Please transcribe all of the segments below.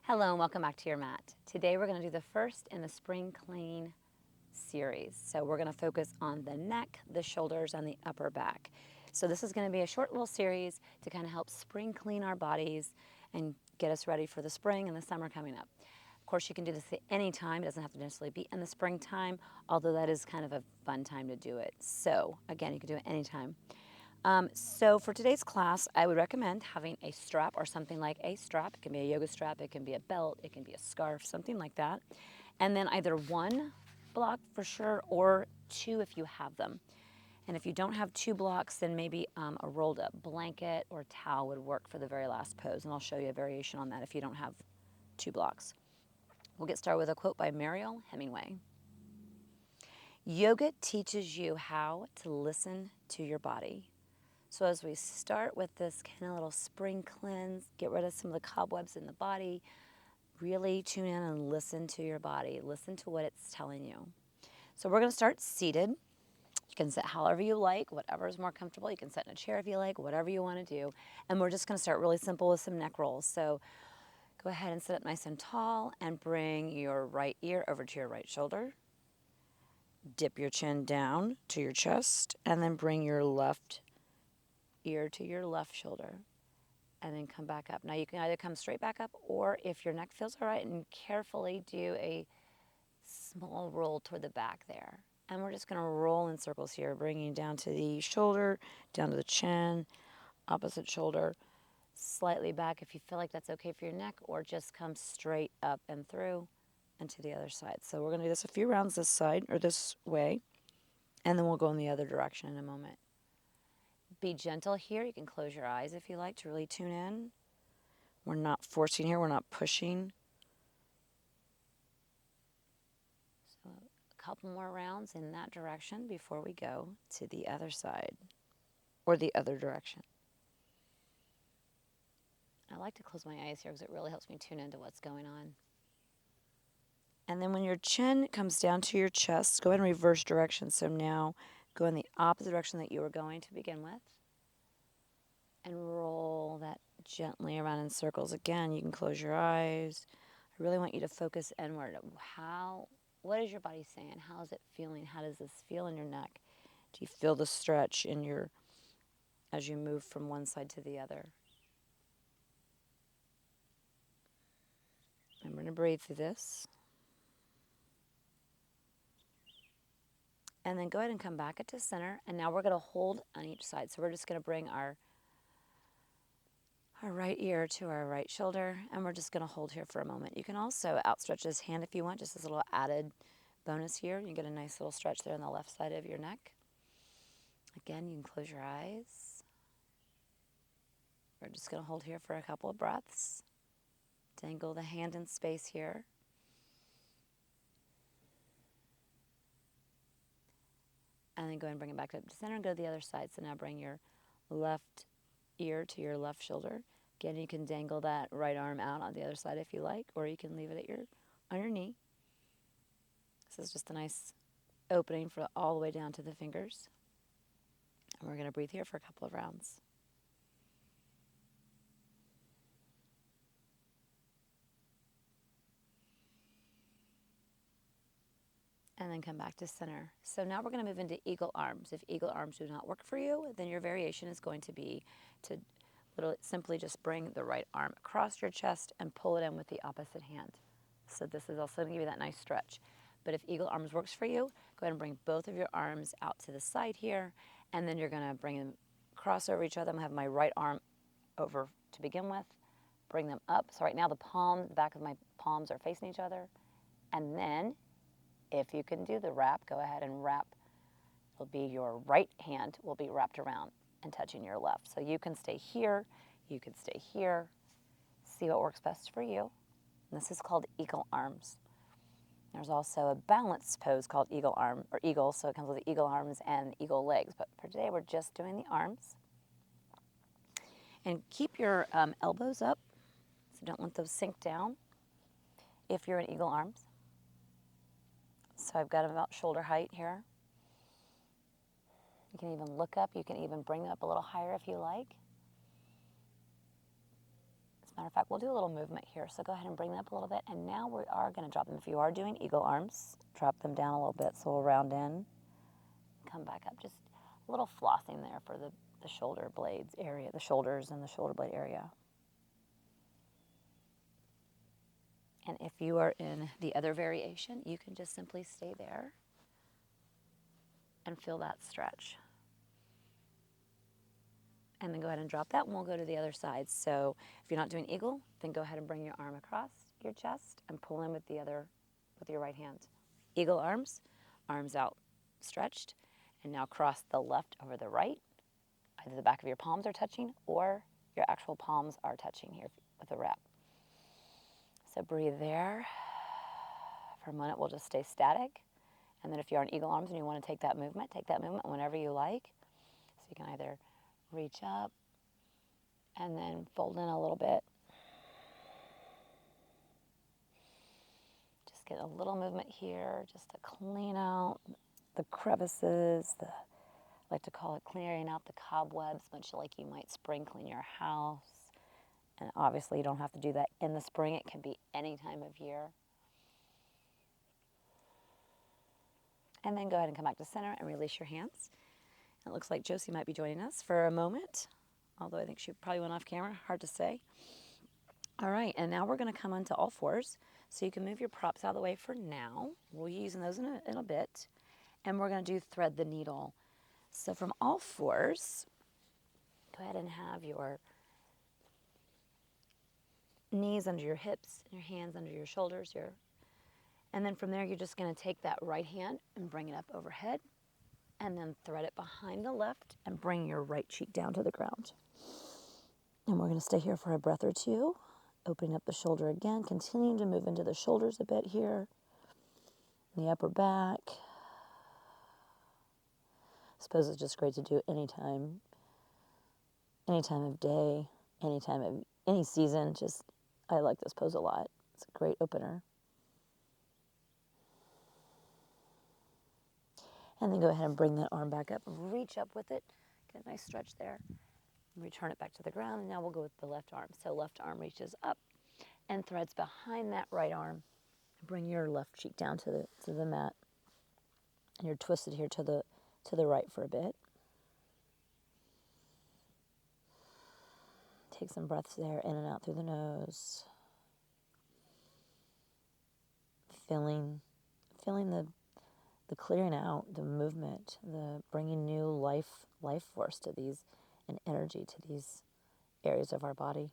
Hello and welcome back to your mat. Today we're going to do the first in the spring clean series. So we're going to focus on the neck, the shoulders, and the upper back. So this is going to be a short little series to kind of help spring clean our bodies and get us ready for the spring and the summer coming up. Of course, you can do this at any time. It doesn't have to necessarily be in the springtime, although that is kind of a fun time to do it. So again, you can do it anytime. So for today's class, I would recommend having a strap or something like a strap. It can be a yoga strap, it can be a belt, it can be a scarf, something like that. And then either one block for sure or two if you have them. And if you don't have two blocks, then maybe a rolled up blanket or towel would work for the very last pose. And I'll show you a variation on that if you don't have two blocks. We'll get started with a quote by Mariel Hemingway. Yoga teaches you how to listen to your body. So as we start with this kind of little spring cleanse, get rid of some of the cobwebs in the body, really tune in and listen to your body. Listen to what it's telling you. So we're going to start seated. You can sit however you like, whatever is more comfortable. You can sit in a chair if you like, whatever you want to do. And we're just going to start really simple with some neck rolls. So go ahead and sit up nice and tall and bring your right ear over to your right shoulder. Dip your chin down to your chest and then bring your left ear to your left shoulder and then come back up. Now you can either come straight back up or if your neck feels all right and carefully do a small roll toward the back there. And we're just going to roll in circles here, bringing down to the shoulder, down to the chin, opposite shoulder, slightly back if you feel like that's okay for your neck, or just come straight up and through and to the other side. So we're going to do this a few rounds this side or this way, and then we'll go in the other direction in a moment. Be gentle here. You can close your eyes if you like to really tune in. We're not forcing here. We're not pushing. So a couple more rounds in that direction before we go to the other side or the other direction. I like to close my eyes here because it really helps me tune into what's going on. And then when your chin comes down to your chest, go ahead and reverse direction. So now go in the opposite direction that you were going to begin with. And roll that gently around in circles. Again, you can close your eyes. I really want you to focus inward. What is your body saying? How is it feeling? How does this feel in your neck? Do you feel the stretch as you move from one side to the other? I'm going to breathe through this. And then go ahead and come back into center. And now we're going to hold on each side. So we're just going to bring our right ear to our right shoulder, and we're just going to hold here for a moment. You can also outstretch this hand if you want, just as a little added bonus here. You get a nice little stretch there on the left side of your neck. Again, you can close your eyes. We're just going to hold here for a couple of breaths. Dangle the hand in space here. And then go ahead and bring it back up to center and go to the other side. So now bring your left ear to your left shoulder. Again, you can dangle that right arm out on the other side if you like, or you can leave it on your knee. This is just a nice opening for all the way down to the fingers. And we're going to breathe here for a couple of rounds. And then come back to center. So now we're going to move into eagle arms. If eagle arms do not work for you, then your variation is going to be to simply just bring the right arm across your chest and pull it in with the opposite hand. So this is also going to give you that nice stretch. But if eagle arms works for you, go ahead and bring both of your arms out to the side here, and then you're going to bring them cross over each other. I'm going to have my right arm over to begin with, bring them up. So right now the back of my palms are facing each other, and then if you can do the wrap, go ahead and wrap. It'll be your right hand will be wrapped around and touching your left. So you can stay here, you can stay here. See what works best for you. And this is called eagle arms. There's also a balanced pose called eagle arm, or eagle, so it comes with the eagle arms and eagle legs. But for today, we're just doing the arms. And keep your elbows up, so don't let those sink down if you're in eagle arms. So I've got them about shoulder height here. You can even look up. You can even bring them up a little higher if you like. It's Matter of fact, we'll do a little movement here. So go ahead and bring them up a little bit. And now we are going to drop them. If you are doing eagle arms, drop them down a little bit. So we'll round in, come back up. Just a little flossing there for the shoulder blades area, the shoulders and the shoulder blade area. And if you are in the other variation, you can just simply stay there and feel that stretch. And then go ahead and drop that, and we'll go to the other side. So if you're not doing eagle, then go ahead and bring your arm across your chest and pull in with your right hand. Eagle arms, arms out, stretched, and now cross the left over the right. Either the back of your palms are touching or your actual palms are touching here with a wrap. So breathe there. For a minute, we'll just stay static. And then if you're on eagle arms and you want to take that movement whenever you like. So you can either reach up and then fold in a little bit. Just get a little movement here just to clean out the crevices, I like to call it clearing out the cobwebs, much like you might spring clean your house. And obviously you don't have to do that in the spring. It can be any time of year. And then go ahead and come back to center and release your hands. It looks like Josie might be joining us for a moment, although I think she probably went off camera, hard to say. All right, and now we're going to come onto all fours. So you can move your props out of the way for now. We'll be using those in a bit. And we're going to do thread the needle. So from all fours, go ahead and have your knees under your hips, your hands under your shoulders. And then from there, you're just going to take that right hand and bring it up overhead. And then thread it behind the left and bring your right cheek down to the ground. And we're going to stay here for a breath or two, opening up the shoulder again, continuing to move into the shoulders a bit here, the upper back. I suppose it's just great to do any time of day, any season. I like this pose a lot. It's a great opener. And then go ahead and bring that arm back up. Reach up with it. Get a nice stretch there. Return it back to the ground. And now we'll go with the left arm. So left arm reaches up and threads behind that right arm. Bring your left cheek down to the mat. And you're twisted here to the right for a bit. Take some breaths there, in and out through the nose. Feeling the clearing out, the movement, the bringing new life force to these, and energy to these areas of our body.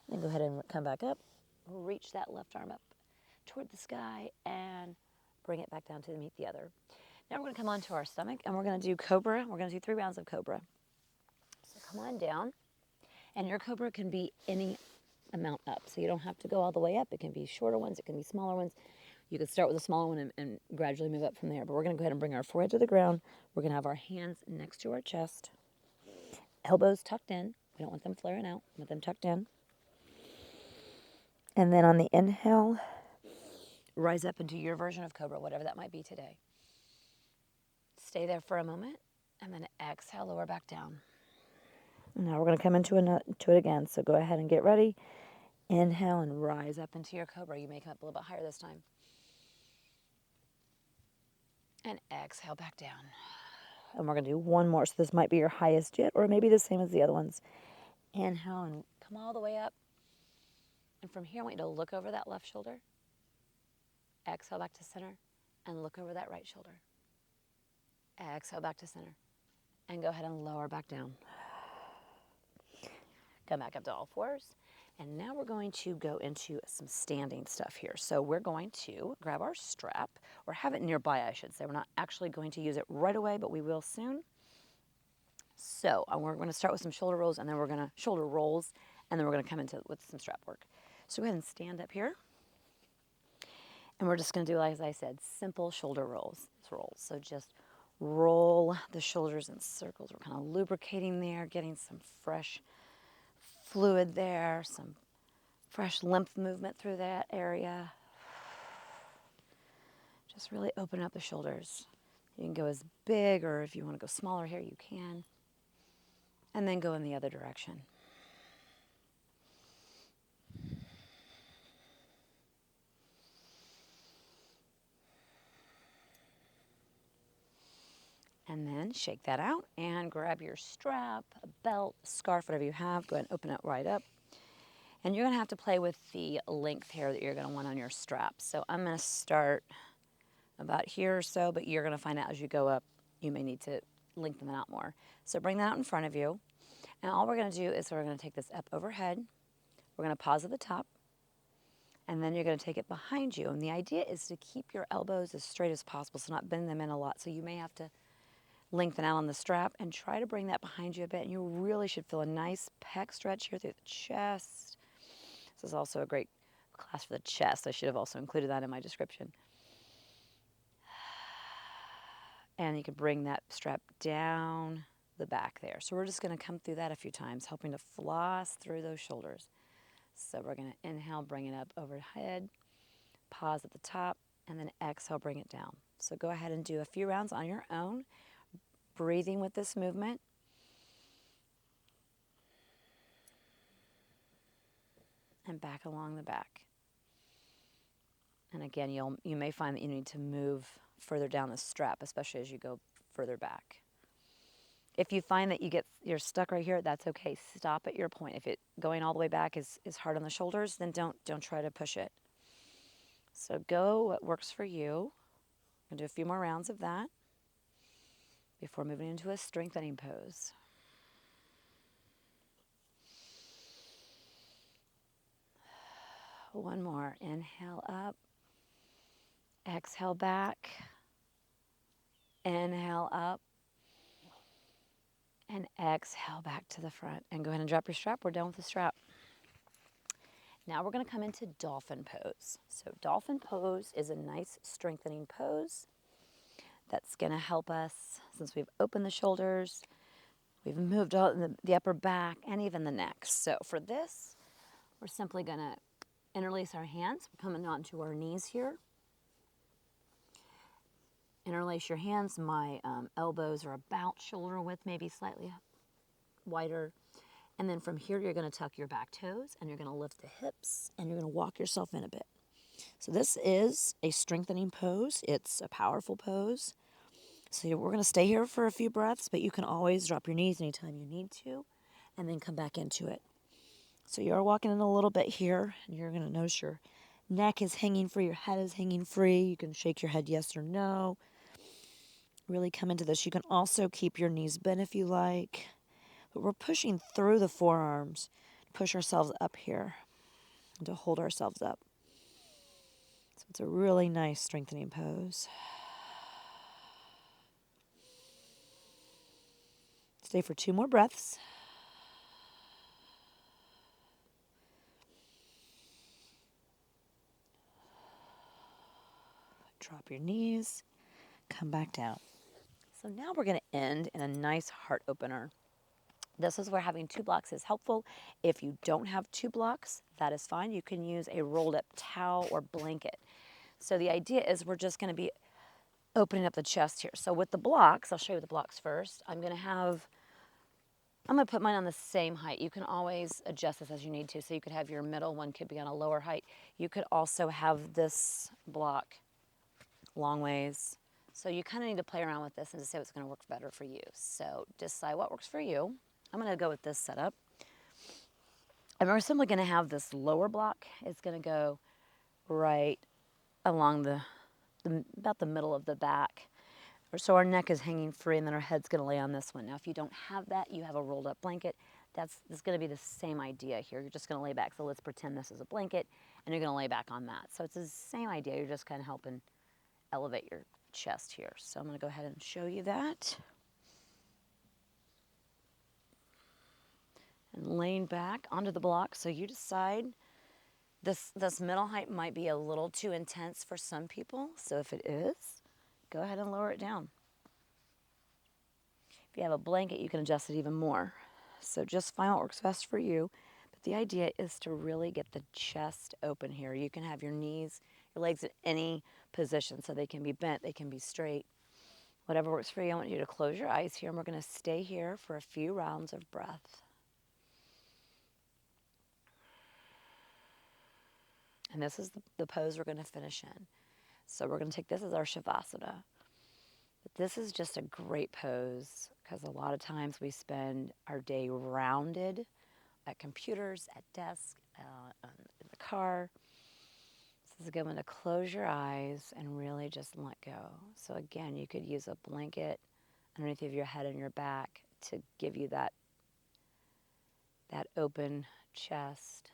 Then go ahead and come back up. Reach that left arm up toward the sky and bring it back down to meet the other. Now we're going to come onto our stomach and we're going to do cobra. We're going to do 3 rounds of cobra. So come on down. And your cobra can be any amount up. So you don't have to go all the way up. It can be shorter ones. It can be smaller ones. You can start with a smaller one and gradually move up from there. But we're going to go ahead and bring our forehead to the ground. We're going to have our hands next to our chest. Elbows tucked in. We don't want them flaring out. We want them tucked in. And then on the inhale, rise up into your version of cobra, whatever that might be today. Stay there for a moment. And then exhale, lower back down. Now we're going to come into it again. So go ahead and get ready. Inhale and rise up into your cobra. You may come up a little bit higher this time. And exhale back down. And we're going to do one more. So this might be your highest yet, or maybe the same as the other ones. Inhale and come all the way up. And from here, I want you to look over that left shoulder. Exhale back to center. And look over that right shoulder. Exhale back to center. And go ahead and lower back down. Come back up to all fours. And now we're going to go into some standing stuff here. So we're going to grab our strap, or have it nearby, I should say. We're not actually going to use it right away, but we will soon. So we're going to start with some shoulder rolls, and then we're going to come into with some strap work. So go ahead and stand up here. And we're just going to do, as I said, simple shoulder rolls. So just roll the shoulders in circles. We're kind of lubricating there, getting some fresh fluid there, some fresh lymph movement through that area. Just really open up the shoulders. You can go as big, or if you want to go smaller here, you can. And then go in the other direction. And then shake that out and grab your strap, a belt, scarf, whatever you have. Go ahead and open it right up. And you're going to have to play with the length here that you're going to want on your strap. So I'm going to start about here or so, but you're going to find out as you go up, you may need to lengthen that out more. So bring that out in front of you. And all we're going to do is we're going to take this up overhead. We're going to pause at the top. And then you're going to take it behind you. And the idea is to keep your elbows as straight as possible, so not bend them in a lot. So you may have to lengthen out on the strap and try to bring that behind you a bit. And you really should feel a nice pec stretch here through the chest. This is also a great class for the chest. I should have also included that in my description. And you can bring that strap down the back there. So we're just going to come through that a few times, helping to floss through those shoulders. So we're going to inhale, bring it up overhead, pause at the top, and then exhale, bring it down. So go ahead and do a few rounds on your own, breathing with this movement. And back along the back. And again, you may find that you need to move further down the strap, especially as you go further back. If you find that you're stuck right here, that's okay. Stop at your point. If going all the way back is hard on the shoulders, then don't try to push it. So go what works for you. I'm going to do a few more rounds of that before moving into a strengthening pose. One more. Inhale up. Exhale back. Inhale up. And exhale back to the front. And go ahead and drop your strap. We're done with the strap. Now we're going to come into dolphin pose. So dolphin pose is a nice strengthening pose that's going to help us, since we've opened the shoulders, we've moved out the upper back and even the neck. So for this, we're simply going to interlace our hands. We're coming onto our knees here. Interlace your hands. My elbows are about shoulder width, maybe slightly wider. And then from here, you're going to tuck your back toes, and you're going to lift the hips, and you're going to walk yourself in a bit. So this is a strengthening pose. It's a powerful pose. So we're going to stay here for a few breaths, but you can always drop your knees anytime you need to, and then come back into it. So you're walking in a little bit here, and you're going to notice your neck is hanging free, your head is hanging free. You can shake your head yes or no. Really come into this. You can also keep your knees bent if you like. But we're pushing through the forearms to push ourselves up here and to hold ourselves up. So it's a really nice strengthening pose. Stay for 2 more breaths. Drop your knees. Come back down. So now we're going to end in a nice heart opener. This is where having 2 blocks is helpful. If you don't have 2 blocks, that is fine. You can use a rolled up towel or blanket. So the idea is we're just going to be opening up the chest here. So with the blocks, I'll show you the blocks first. I'm going to put mine on the same height. You can always adjust this as you need to. So you could have your middle one could be on a lower height. You could also have this block long ways. So you kind of need to play around with this and decide what's going to work better for you. So decide what works for you. I'm going to go with this setup. And we're simply going to have this lower block. It's going to go right along about the middle of the back. So our neck is hanging free, and then our head's going to lay on this one. Now, if you don't have that, you have a rolled up blanket. That's going to be the same idea here. You're just going to lay back. So let's pretend this is a blanket, and you're going to lay back on that. So it's the same idea. You're just kind of helping elevate your chest here. So I'm going to go ahead and show you that. And laying back onto the block. So you decide. This middle height might be a little too intense for some people. So if it is, go ahead and lower it down. If you have a blanket, you can adjust it even more. So just find what works best for you. But the idea is to really get the chest open here. You can have your knees, your legs at any position. So they can be bent, they can be straight. Whatever works for you, I want you to close your eyes here, and we're going to stay here for a few rounds of breath. And this is the pose we're going to finish in. So we're going to take this as our Shavasana. But this is just a great pose because a lot of times we spend our day rounded at computers, at desks, in the car. This is a good one to close your eyes and really just let go. So again, you could use a blanket underneath of your head and your back to give you that open chest.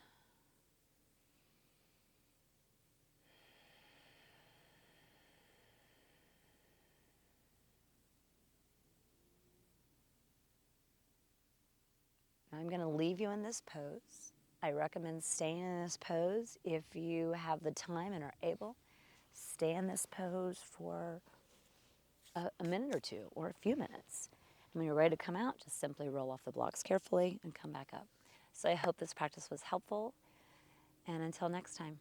I'm going to leave you in this pose. I recommend staying in this pose if you have the time and are able. Stay in this pose for a minute or two or a few minutes. And when you're ready to come out, just simply roll off the blocks carefully and come back up. So I hope this practice was helpful. And until next time.